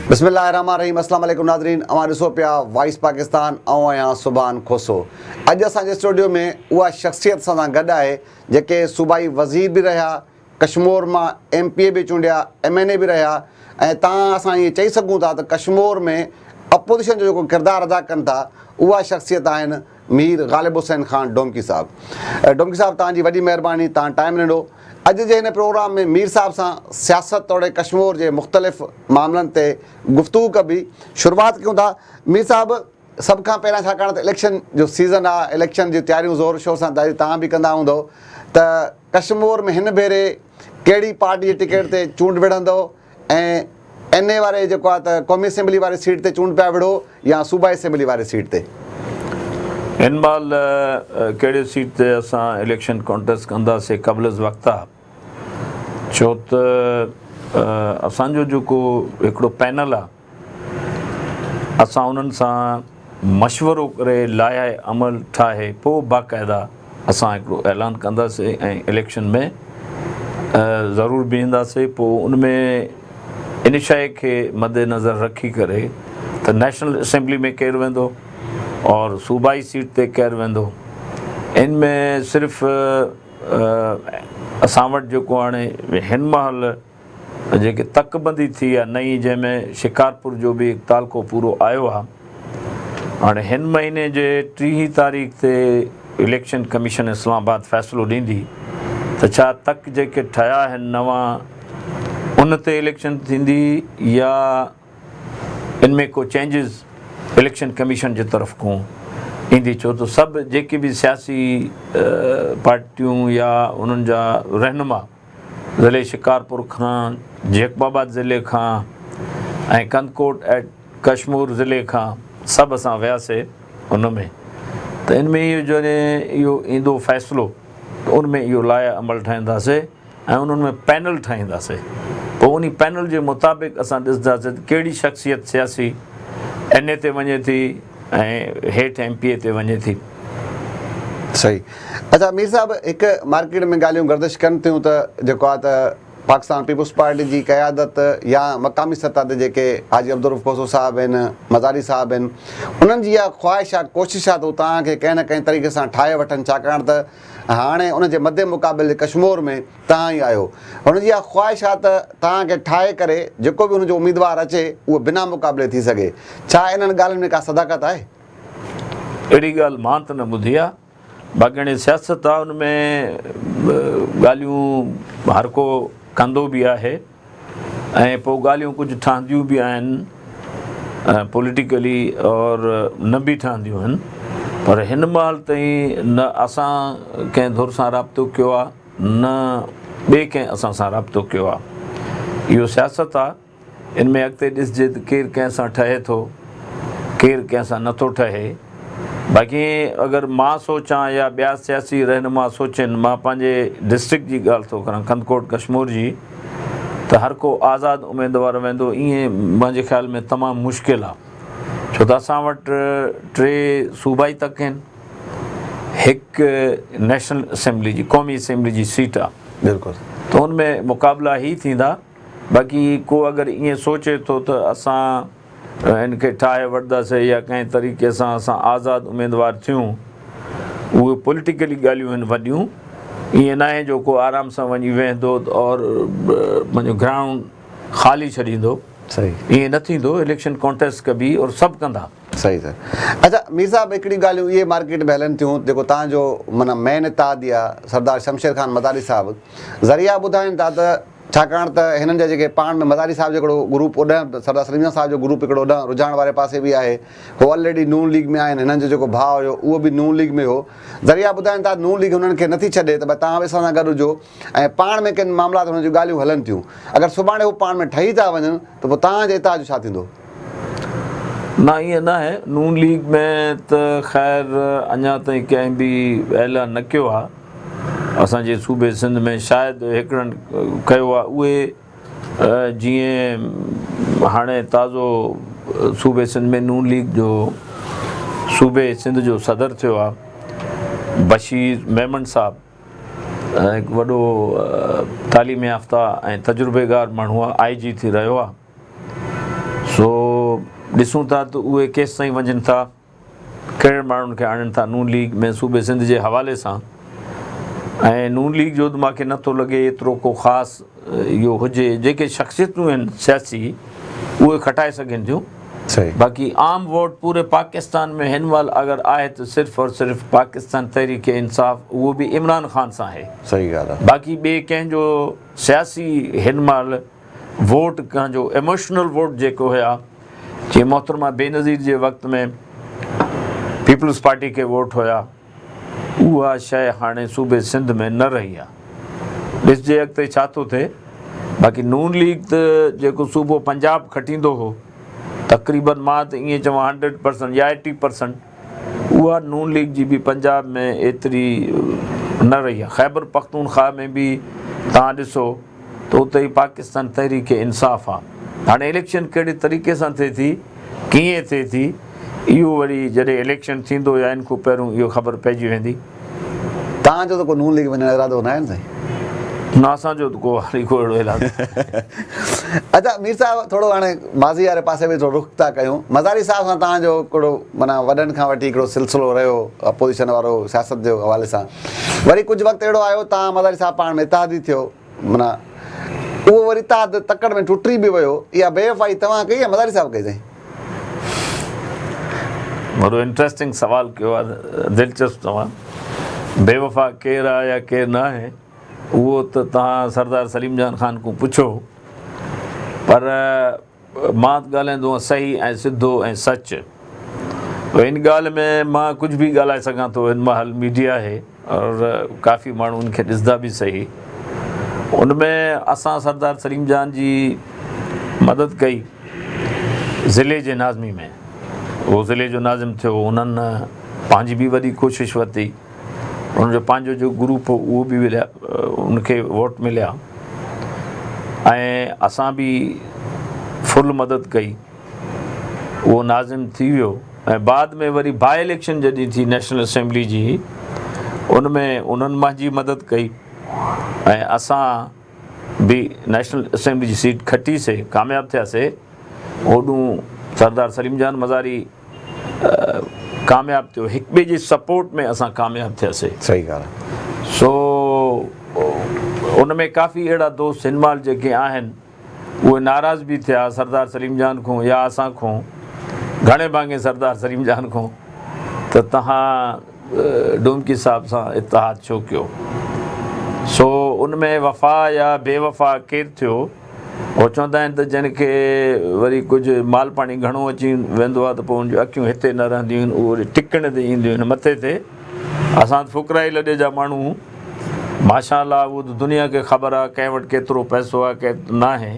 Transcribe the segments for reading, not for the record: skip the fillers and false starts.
बिस्मिल्लाहिर्रहमानिर्रहीम। अस्सलाम वालेकुम नाज़रीन, अवां ॾिसो पिया वॉइस पाकिस्तान। आहियां सुभान खोसो। अॼु असांजे स्टूडियो में उहा शख़्सियत सां गॾु आहे जेके सूबाई वज़ीर बि रहिया, कश्मीर मां MP बि चूंडिया, MNA बि रहिया। ऐं तव्हां असां ईअं चई सघूं था त कश्मीर में अपोज़िशन जो जेको किरदारु अदा कनि था उहा शख़्सियत आहिनि मीर ग़ालिब हुसैन ख़ान डोमकी साहिबु। डोमकी साहिबु, तव्हांजी वॾी महिरबानी, तव्हां टाइम ॾिनो। अॼु जे हिन प्रोग्राम में मीर साहिब सां सियासत तौरु कश्मीर जे मुख़्तलिफ़ मामलनि ते गुफ़्तगू कबी। शुरूआति कयूं था मीर साहिबु, सभ खां पहिरियां, छाकाणि त इलेक्शन जो सीज़न आहे, इलेक्शन जी तयारियूं ज़ोर शोर सां तव्हां बि कंदा हूंदव, त कश्मीर में हिन भेरे कहिड़ी पार्टी जे टिकट ते चूंड विढ़ंदो ऐं NA वारे जेको आहे त क़ौमी असेंबली वारी सीट ते चूंड पिया विढ़ो या सूबाई असेंबली वारी सीट ते? हिन महिल कहिड़े सीट ते असां इलेक्शन कॉन्टेस्ट कंदासीं क़ब्ल वक़्तु आहे, छो त असांजो जेको हिकिड़ो पैनल आहे, असां उन्हनि सां मशवरो करे लाहे अमल ठाहे पोइ बाक़ाइदा असां हिकिड़ो ऐलान कंदासीं ऐं इलेक्शन में ज़रूरु बीहंदासीं। पोइ उन में इन शइ खे मद्देनज़र रखी करे त नेशनल असेंबली में केरु वेंदो और सूबाई सीट ते केरु वेंदो, इन में सिर्फ़ु असां वटि जेको हाणे हिन महिल जेके तकबंदी थी आहे नई, जंहिंमें शिकारपुर जो बि तालको पूरो आयो आहे। हाणे हिन महीने जे 30 तारीख़ ते इलेक्शन कमीशन इस्लामाबाद फ़ैसिलो ॾींदी त छा तक जेके ठहिया आहिनि नवां उन ते इलेक्शन थींदी या इन में को चेंजिस इलेक्शन कमीशन जे तरफ़ खां ईंदी, छो त सभु जेके बि सियासी पार्टियूं या उन्हनि जा रहनुमा ज़िले शिकारपुर खां, जेकबाबाद ज़िले खां ऐं कंदकोट ऐं कश्मीर ज़िले खां सभु असां वियासीं उन में। त इन में इहो ईंदो फ़ैसिलो, त उन में इहो लाइ अमल ठाहींदासीं ऐं उन्हनि में पैनल ठाहींदासीं। पोइ उन पैनल जे मुताबिक़ असां ॾिसंदासीं त कहिड़ी शख़्सियत सियासी NA ते वञे थी ऐं हेठि MPA ते वञे थी। सही। अच्छा मीर साहिबु, हिकु मार्केट में ॻाल्हियूं गर्दिश कनि थियूं त जेको आहे त पाकिस्तान पीपुल्स पार्टी जी क़यादत या मक़ामी सतह ते जेके हाजी अब्दुल खोसो साहिबु आहिनि, मज़ारी साहिबु आहिनि, उन्हनि जी इहा ख़्वाहिश आहे, कोशिशि आहे त तव्हांखे कंहिं न कंहिं तरीक़े सां ठाहे वठनि, छाकाणि त हाणे उनजे मदे मुक़ाबिले कश्मीर में तव्हां ई आहियो। हुनजी इहा ख़्वाहिश आहे त तव्हांखे ठाहे करे जेको बि हुनजो उम्मीदवारु अचे उहो बिना मुक़ाबले थी सघे। छा इन्हनि ॻाल्हियुनि में का सदाकत आहे? अहिड़ी ॻाल्हि मां त न ॿुधी आहे, बाक़ी हाणे सियासत आहे, उन में ॻाल्हियूं हर को कंदो बि आहे ऐं पोइ ॻाल्हियूं कुझु ठहंदियूं बि आहिनि पॉलिटिकली और न बि ठहंदियूं आहिनि। पर हिन महिल ताईं न असां कंहिं धुर सां राब्तो कयो आहे, न ॿिए कंहिं असां सां राब्तो कयो आहे। इहो सियासत आहे, इन में अॻिते ॾिसजे त केरु कंहिं सां ठहे थो, केरु कंहिं सां नथो ठहे। बाक़ी अगरि मां सोचां या ॿिया सियासी रहनुमा सोचनि, मां पंहिंजे डिस्ट्रिक्ट जी ॻाल्हि थो करां, कंदकोट कश्मीर जी, त हर को आज़ादु उमेदवारु वेंदो, ईअं मुंहिंजे ख़्याल में तमामु मुश्किल आहे, छो त असां वटि 3 सूबाई तक आहिनि, हिकु नेशनल असेंबली जी, क़ौमी असेंबली जी सीट आहे। बिल्कुलु। त हुन में मुक़ाबला ई थींदा। बाक़ी को अगरि ईअं सोचे थो त असां इनखे ठाहे वठंदासीं या कंहिं तरीक़े सां असां आज़ादु उमेदवार थियूं, उहे पॉलिटिकली ॻाल्हियूं आहिनि वॾियूं। ईअं न आहे जो को आराम सां वञी वेहंदो और पंहिंजो ग्राउंड ख़ाली छॾींदो। सही, ईअं न थींदो। इलेक्शन कॉन्टेस्ट कबी और सभु कंदा। सही सर। अच्छा मीर साहिबु, हिकिड़ी ॻाल्हियूं इहे मार्केट में हलनि थियूं, जेको तव्हांजो माना मेन इत्तेहादी आहे सरदार शमशेर ख़ान मज़ारी साहिबु, ज़रिया ॿुधाइनि था त छाकाणि त हिननि जा जेके पाण में मज़ारी साहिब जो हिकिड़ो ग्रुप उॾण, सरदार सलीम साहिब जो ग्रुप हिकिड़ो उॾण रुझान वारे पासे बि आहे, उहो ऑलरेडी नून लीग में आहिनि, हिननि जो जेको भाउ हुयो उहो बि नून लीग में हो। ज़रिया ॿुधाइनि था नून लीग हुननि खे नथी छॾे त भई तव्हां बि असां सां गॾु हुजो, ऐं पाण में किन मामलात हुननि जूं ॻाल्हियूं हलनि थियूं। अगरि सुभाणे हू पाण में ठही था वञनि त पोइ तव्हांजे हितां जो छा थींदो? न, ईअं न आहे। नून लीग में त ख़ैर अञा ताईं कंहिं बि ऐलान न कयो आहे। असांजे सूबे सिंध में शायदि हिकिड़नि कयो आहे, उहे जीअं हाणे ताज़ो सूबे सिंध में नून लीग जो सूबे सिंध जो सदर थियो आहे बशीर मेमन साहिबु, हिकु वॾो तालीम याफ़्ता ऐं तजुर्बेगार माण्हू आहे, IG थी रहियो आहे। सो ॾिसूं था त उहे केसि ताईं वञनि था, कहिड़े माण्हुनि खे आणनि था नून लीग में सूबे सिंध जे हवाले सां। ऐं नून लीग जो त मूंखे नथो लॻे एतिरो को ख़ासि इहो हुजे। जेके शख़्सियतूं आहिनि सियासी उहे खटाए सघनि थियूं, सही। बाक़ी आम वोट पूरे पाकिस्तान में हिन महिल अगरि आहे त सिर्फ़ु और सिर्फ़ु पाकिस्तान तहरीक इंसाफ़, उहो बि इमरान ख़ान सां आहे। सही ॻाल्हि आहे। बाक़ी ॿिए कंहिंजो सियासी हिन महिल वोट कंहिंजो इमोशनल वोट जेको हुया, जीअं मोहतरमा बेनज़ीर जे वक़्त में पीपल्स पार्टी खे वोट हुया, उहा शइ हाणे सूबे सिंध में न रही आहे। ॾिसजे अॻिते छा थो थिए। बाक़ी नून लीग त जेको सूबो पंजाब खटींदो हो, तक़रीबन मां त ईअं चवां 100% या 80%, उहा नून लीग जी बि पंजाब में एतिरी न रही आहे। ख़ैबर पख्तूनख्वा में बि तव्हां ॾिसो त उते ई पाकिस्तान तहरीक इंसाफ़ आहे। हाणे इलेक्शन कहिड़े तरीक़े सां थिए थी, कीअं थिए थी, इहो वरी जॾहिं इलेक्शन थींदो या इन खां पहिरियों इहो ख़बर पइजी वेंदी। तव्हांजो त को नून लीग वञण जो इरादो न आहे न साईं? न, असांजो त को अहिड़ो इलाजु। अच्छा मीर साहिबु, थोरो हाणे माज़ी वारे पासे बि थोरो रुख़ था कयूं। मज़ारी साहिब सां तव्हांजो हिकिड़ो माना वॾनि खां वठी हिकिड़ो सिलसिलो रहियो अपोज़िशन वारो सियासत जे हवाले सां। वरी कुझु वक़्तु अहिड़ो आयो तव्हां मज़ारी साहिबु पाण में इतिहादी थियो, माना उहो वरी इतिहाद तकड़ में टुटी बि वियो। इहा बेवफ़ाई तव्हां कई या मज़ारी साहिबु कई साईं? वॾो इंट्रस्टिंग सवाल कयो आहे, दिलचस्प तव्हां। बेवफ़ा केरु आहे या केरु न आहे, उहो त तव्हां सरदार सलीम जान ख़ान खां पुछो। पर मां ॻाल्हाईंदो आहियां सही ऐं सिधो ऐं सच। इन ॻाल्हि में मां कुझु बि ॻाल्हाए सघां थो। हिन महिल मीडिया आहे और काफ़ी माण्हू उनखे ॾिसंदा बि सही। उनमें असां सरदार सलीम जान जी मदद कई ज़िले जे नाज़मी में। उहो ज़िले जो नाज़िम थियो, उन्हनि पंहिंजी बि वॾी कोशिशि वरिती। उनजो पंहिंजो जो ग्रुप हो उहो बि मिलिया, उनखे वोट मिलिया ऐं असां बि फुल मदद कई। उहो नाज़िम थी वियो ऐं बाद में वरी बाई इलेक्शन जॾहिं थी नेशनल असेंबली जी, उनमें उन्हनि मुंहिंजी मदद कई ऐं असां बि नेशनल असेंबली जी सीट खटीसीं, कामयाबु थियासीं। होॾूं सरदार सलीम जान मज़ारी कामयाबु थियो, हिक ॿिए जी सपोर्ट में असां कामयाबु थियासीं। सही ॻाल्हि आहे। सो उनमें काफ़ी अहिड़ा दोस्त हिन महिल जेके आहिनि, उहे नाराज़ बि थिया सरदार सलीम जान खां या असां खां, घणे भाङे सरदार सलीम जान खां, त तव्हां डुमकी साहिब सां इतिहाद छो कयो। सो उनमें वफ़ा या बेवफ़ा केरु थियो, उहो चवंदा आहिनि त जिनखे वरी कुझु माल पाणी घणो अची वेंदो आहे त पोइ उनजूं अखियूं हिते न रहंदियूं आहिनि, उहे टिकण ते ईंदियूं आहिनि मथे ते। असां फ़ुक़राई लॾे जा माण्हू, माशाअल्लाह, उहो त दुनिया खे ख़बर आहे कंहिं वटि केतिरो पैसो आहे केतिरो न आहे।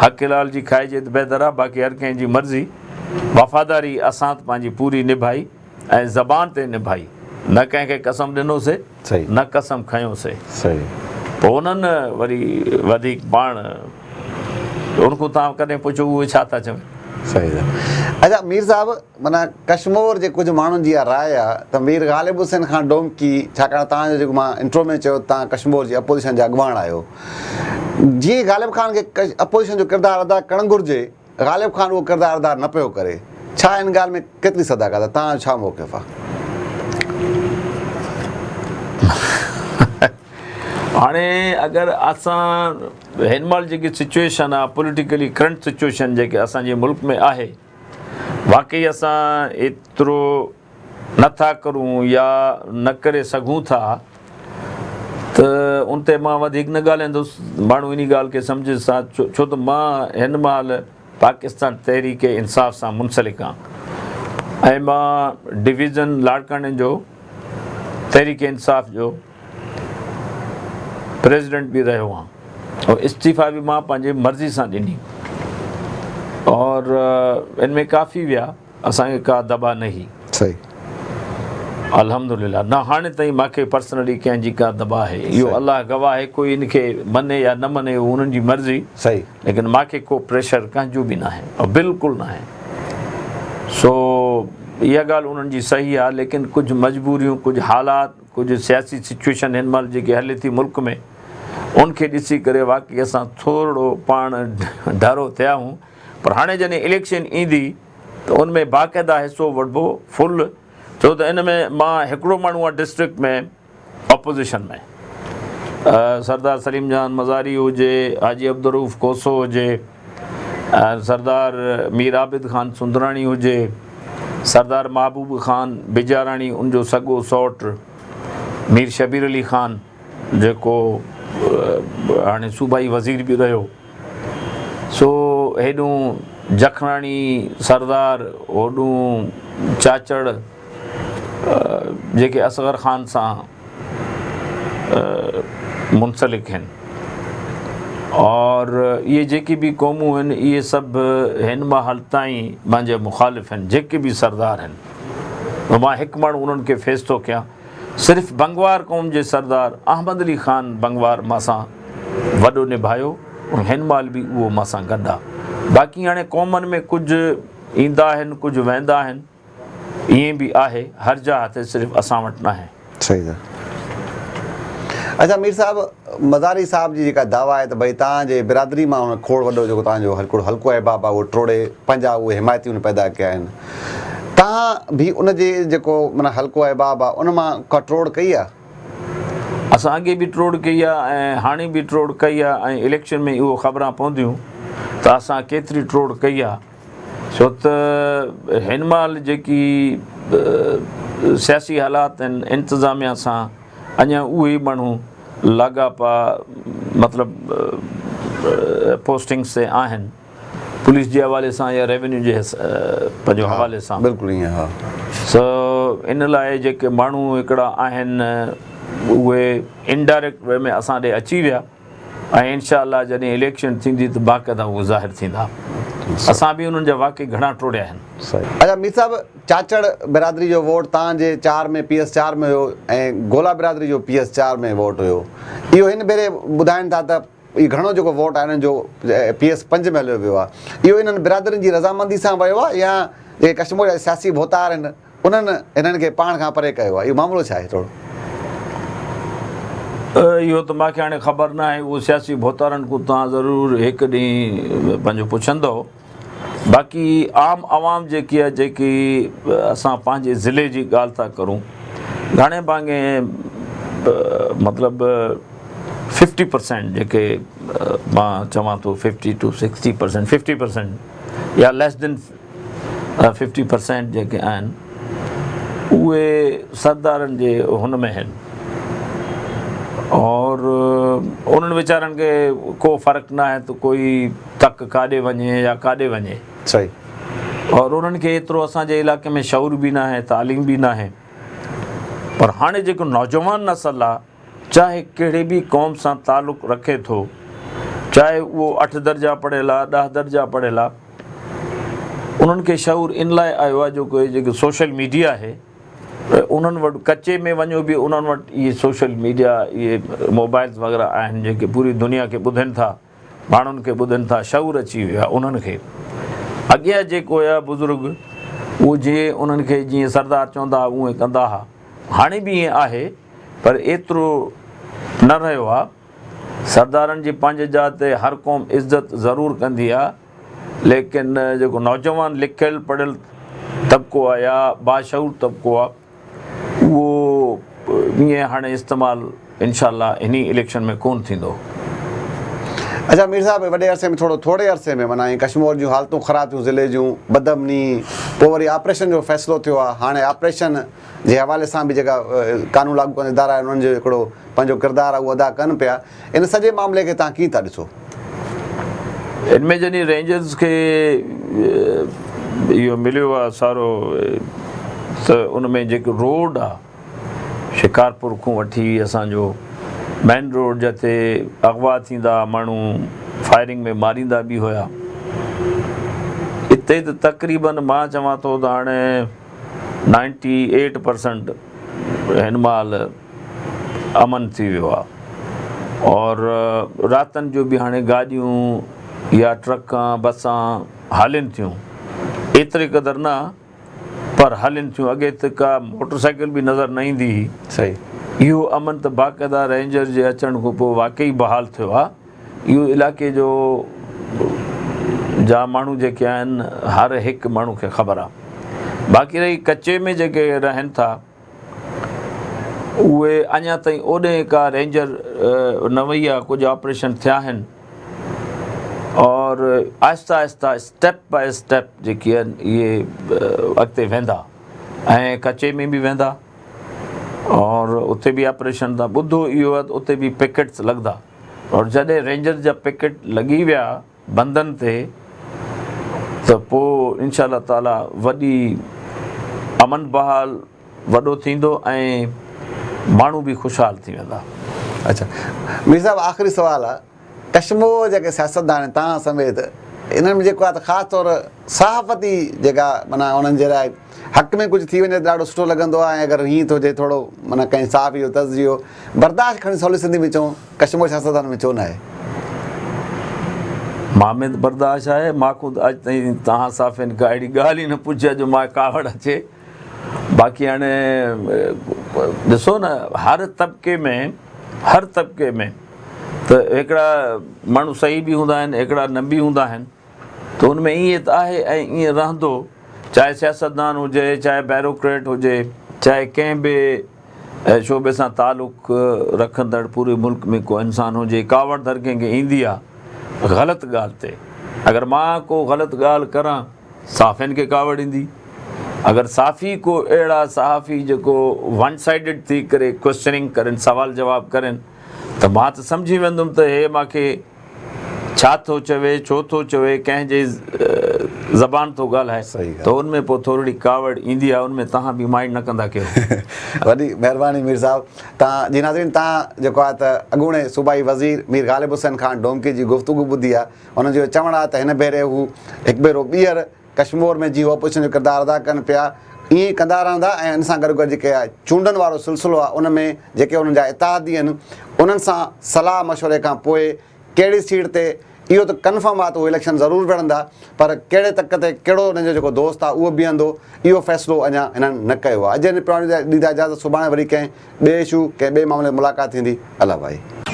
हक़ लाल जी खाइजे त बहितर आहे, बाक़ी हर कंहिंजी मर्ज़ी। वफ़ादारी असां त पंहिंजी पूरी निभाई ऐं ज़बान ते निभाई, न कंहिंखे कसम ॾिनोसीं, न कसम खयोंसीं। सही। पोइ उन्हनि वरी वधीक पाण उनखां तव्हां कॾहिं पुछो उहे छा था चवनि। सही आहे। अच्छा मीर साहिबु, माना कश्मीर जे कुझु माण्हुनि जी इहा राय आहे त मीर ग़ालिब हुसैन खां डोमकी, छाकाणि तव्हांजो जेको मां इंट्रो में चयो तव्हां कश्मीर जी अपोज़िशन जा अॻुवान आहियो, जीअं ग़ालिब ख़ान खे अपोज़िशन जो किरदारु अदा करणु घुरिजे, ग़ालिब ख़ान उहो किरदारु अदा न पियो करे। छा हिन ॻाल्हि में केतिरी सदाकत आहे? तव्हांजो छा मौक़िफ़ आहे? हाणे अगरि असां हिन महिल जेकी सिचुएशन आहे, पॉलिटिकली करंट सिचुएशन जेके असांजे मुल्क में आहे, वाक़ई असां एतिरो नथा करूं या न करे सघूं था त उन ते मां वधीक न ॻाल्हाईंदुसि। माण्हू इन ॻाल्हि खे सम्झे सां, छो त मां हिन महिल पाकिस्तान तहरीक इंसाफ़ सां मुंसलिक आहियां ऐं मां डिवीज़न लाड़काने जो तहरीक इंसाफ़ जो प्रेसिडेंट बि रहियो आहियां और इस्तीफ़ा बि मां पंहिंजे मर्ज़ी सां ॾिनी और इनमें काफ़ी विया, असांखे का दबा न हुई। सही, अल्हम्दुलिल्लाह। न हाणे ताईं मूंखे पर्सनली कंहिंजी का दबा आहे, इहो अलाह गवाह आहे। कोई इनखे मने या न मने उहो उन्हनि जी मर्ज़ी, सही, लेकिन मूंखे को प्रेशर कंहिंजो बि न आहे और बिल्कुलु न आहे। सो इहा ॻाल्हि उन्हनि जी सही आहे, लेकिन कुझु मजबूरियूं, कुझु हालात, कुझु सियासी सिचुएशन हिन महिल जेके हले थी मुल्क में, उनखे ॾिसी करे वाक़ई असां थोरो पाण डरो थिया आहियूं। पर हाणे जॾहिं इलेक्शन ईंदी त उन में बाक़ाइदा हिसो वठिबो फुल, छो त इन में मां हिकिड़ो माण्हू आहे डिस्ट्रिक्ट में ऑपोज़िशन में, सरदार सलीम जान मज़ारी हुजे, हाजी अब्दुर्रऊफ़ कोसो हुजे, सरदार मीर आबिद ख़ान सुंदराणी हुजे, सरदार महबूब ख़ान बिजाराणी, उनजो सॻो सौटु मीर शबीर अली ख़ान जेको हाणे सूबाई वज़ीर बि रहियो, सो हेॾूं जखराणी सरदार, होॾूं चाचड़ जेके असगर ख़ान सां मुंसलिक आहिनि, और इहे जेकी बि क़ौमूं आहिनि इहे सभु हिन महिल ताईं मुंहिंजे मुख़ालिफ़ आहिनि, जेके बि सरदार आहिनि। मां हिकु माण्हू उन्हनि खे फेस थो कयां, सिर्फ़ु बंगवार क़ौम जे सरदार अहमद अली ख़ान बंगवार मां सां वॾो निभायो, हिन महिल बि उहो मां सां गॾु आहे। बाक़ी हाणे क़ौमनि में कुझु ईंदा आहिनि, कुझु वेंदा आहिनि, ईअं बि आहे, हर जा हथ सिर्फ़ु असां वटि न आहे। सही आहे। अच्छा मीर साहिबु, मज़ारी साहिब जी जेका दावा आहे त भई तव्हांजे बिरादरी मां हुन खोड़ वॾो जेको तव्हांजो हल्को अहबाब आहे उहो टोड़े पंहिंजा उहे हिमायती पैदा कया आहिनि, तव्हां बि उनजे जेको माना हल्को अहबाब आहे उन मां का टोड़ कई आहे? असां अॻे बि टोड़ कई आहे ऐं हाणे बि टोड़ कई आहे, ऐं इलेक्शन में इहो ख़बरां पवंदियूं त असां केतिरी टोड़ कई आहे, छो त हिन महिल जेकी सियासी हालात आहिनि इंतिज़ामिया सां अञा उहे ई माण्हू लाॻापा मतिलबु पोस्टिंग्स ते आहिनि, पुलिस जे हवाले सां या रेवेन्यू जे पंहिंजो हवाले सां। बिल्कुलु ईअं, हा। सो इन लाइ जेके माण्हू हिकिड़ा आहिनि उहे इनडायरेक्ट वे में असां ॾे अची विया, ऐं इनशा अल्लाह जॾहिं इलेक्शन थींदी त बाक़ाइदा उहे ज़ाहिर थींदा। असां बि उन्हनि जा वाक़ई घणा टोड़िया आहिनि। अच्छा मीर साहिबु, चाचड़ बिरादरी जो वोट तव्हांजे 4 में PS 4 में हुयो ऐं गोला बिरादरी जो PS 4 में वोट हुयो, इहो हिन भेरे ॿुधाइनि था त इहो घणो जेको वोट आहे हिननि जो PS 5 में हलियो वियो आहे, इहो इन्हनि बिरादरियुनि जी रज़ामंदी सां वियो आहे या जेके कश्मीर जा सियासी भोतार आहिनि उन्हनि हिननि खे पाण खां परे कयो आहे? इहो मामिलो छा आहे? थोरो इहो त मूंखे हाणे ख़बर न आहे, उहो सियासी भोतारनि खां तव्हां ज़रूरु हिकु ॾींहुं पंहिंजो पुछंदो। बाक़ी आम आवाम जेकी आहे, जेकी असां पंहिंजे ज़िले जी ॻाल्हि था करूं, घणे भाङे मतिलबु 50% जेके मां चवां थो 50 to 60%, 50% या लेस देन 50% जेके आहिनि उहे सरदारनि जे हुन में आहिनि, और उन्हनि वीचारनि खे को फ़र्क़ु न आहे त कोई तक काॾे वञे या काॾे वञे। सही। और उन्हनि खे एतिरो असांजे इलाइक़े में शऊर बि न आहे, तालीम बि न आहे। पर हाणे जेको नौजवान नसल आहे, चाहे कहिड़े बि क़ौम सां तालुक़ु रखे थो, चाहे उहो 8 दर्जा पढ़ियल आहे, 10 दर्जा पढ़ियल आहे, उन्हनि खे शऊर इन लाइ आयो आहे जो कोई जेको सोशल मीडिया आहे, उन्हनि वटि कचे में वञो बि उन्हनि वटि इहे सोशल मीडिया, इहे मोबाइल्स वग़ैरह आहिनि जेके पूरी दुनिया खे ॿुधनि था, माण्हुनि खे ॿुधनि था, शऊर अची वियो आहे उन्हनि खे। अॻियां जेको हुया बुज़ुर्ग उहो जीअं उन्हनि खे जीअं सरदार चवंदा हुआ उहे कंदा हुआ, हाणे बि ईअं आहे पर एतिरो न रहियो आहे। सरदारनि जी पंहिंजे जात ते हर क़ौम इज़त ज़रूरु कंदी आहे, लेकिन जेको नौजवान लिखियलु पढ़ियलु तबिको आहे या बाशऊर तबिको आहे उहो ईअं हाणे इस्तेमालु इनशा अल्लाह इन इलेक्शन में कोन थींदो। अच्छा मीर साहिबु, वॾे अरसे में थोरे अरसे में माना कश्मीर जूं हालतूं ख़राब थियूं, ज़िले जूं बदअमनी, पोइ वरी ऑपरेशन जो फ़ैसिलो थियो आहे। हाणे ऑपरेशन जे हवाले सां बि जेका कानून लागू कंदड़ इदारा आहिनि उन्हनि जो हिकिड़ो पंहिंजो किरदारु आहे उहो अदा कनि पिया। इन सॼे मामले खे तव्हां कीअं था ॾिसो? इन में जॾहिं रेंजर्स खे इहो मिलियो आहे सारो, त उन में जेको रोड आहे शिकारपुर खां वठी असांजो मेन रोड जिते अगवा थींदा, माण्हू फायरिंग में मारींदा बि हुया, हिते त तक़रीबन मां चवां थो त हाणे 98% हिन महिल अमन थी वियो आहे। और रातनि जो बि हाणे गाॾियूं या ट्रकां बसां हलनि थियूं, एतिरे क़दुरु न पर हलनि थियूं। अॻे त का मोटरसाइकिल बि नज़र न ईंदी हुई। सही। इहो अमन त बाक़ाइदा रेंजर जे अचण खां पोइ वाक़ई बहाल थियो आहे। इहो इलाइक़े जो जा माण्हू जेके आहिनि हर हिकु माण्हू खे ख़बर आहे। बाक़ी रही कचे में जेके रहनि था उहे अञा ताईं ओॾे का रेंजर न वई आहे, कुझु ऑपरेशन थिया आहिनि और Aahista Aahista step by step जेकी आहिनि इहे अॻिते वेंदा ऐं कचे में बि वेंदा और उते बि ऑपरेशन था। ॿुधो इहो आहे त उते बि पिकेट्स लॻंदा और जॾहिं रेंजर जा पिकेट लॻी विया बंदनि ते त पोइ इनशा ताला वॾी अमन बहाल वॾो थींदो ऐं माण्हू बि ख़ुशहाल थी वेंदा। अच्छा मीर साहब, आख़िरी सुवालु आहे, कश्मीर जेके सियासतदान आहिनि तव्हां समेत इन्हनि में जेको आहे त ख़ासि तौर सहाफ़ती जेका माना उन्हनि जे लाइ हक़ में कुझु थी वञे त ॾाढो सुठो लॻंदो आहे। ऐं अगरि हीअं थो थिए थोरो माना कंहिं सहाफ़ी जो तज़ इहो बर्दाश्त खणी सवली सिंधी में चऊं, कश्मीर सियासतदान में छो न आहे? मां में त बर्दाश्त आहे। मां अॼु ताईं तव्हां साफ़िन खां अहिड़ी ॻाल्हि ई न पुछे जो मां कावड़ अचे। बाक़ी हाणे ॾिसो न हर तबिके में त हिकिड़ा माण्हू सही बि हूंदा आहिनि, हिकिड़ा न बि हूंदा आहिनि, त हुन में ईअं त आहे ऐं ईअं रहंदो। चाहे सियासतदान हुजे, चाहे बैरोक्रेट हुजे, चाहे कंहिं बि शोबे सां तालुक़ रखंदड़ पूरे मुल्क में को इंसान हुजे, कावड़ दर कंहिंखे ईंदी आहे ग़लति ॻाल्हि ते। अगरि मां को ग़लति ॻाल्हि करां साफ़िन खे कावड़ ईंदी। अगरि साफ़ी को अहिड़ा सहाफ़ी जेको वन साइडेड थी करे क्वेश्चनिंग करनि, सवाल जवाब करनि, त मां त सम्झी वेंदुमि त हे मूंखे छा थो चवे, छो थो चवे, कंहिंजे ज़बान थो ॻाल्हाए, त उनमें पोइ थोरी कावड़ ईंदी आहे। उनमें तव्हां बि माइंड न कंदा कयो। वॾी महिरबानी मीर साहब। तव्हां जी नाज़रीन, तव्हां जेको आहे त अॻूणे सूबाई वज़ीर मीर ग़ालिब हुसैन ख़ान डोमकी जी गुफ़्तगू ॿुधी आहे। हुननि जो चवणु आहे त हिन भेरे हू हिकु भेरो ॿीहर कश्मीर में जीअं ऑपोजिशन जो किरदारु अदा कनि पिया, ईअं ई कंदा रहंदा ऐं इन सां गॾु गॾु जेके आहे चूंडनि वारो सिलसिलो आहे उन में जेके उन्हनि जा इतिहादी आहिनि उन्हनि सां सलाह मशवरे खां पोइ कहिड़ी सीट ते इहो त कन्फर्म आहे त उहे इलेक्शन ज़रूरु विढ़ंदा, पर कहिड़े तक ते कहिड़ो हुननि जो जेको दोस्त आहे उहो बीहंदो, इहो फ़ैसिलो अञा हिननि न कयो आहे। अॼु ॾींदा इजाज़त, सुभाणे वरी कंहिं ॿिए इशू कंहिं ॿिए मामले में मुलाक़ात थींदी। अला भाई।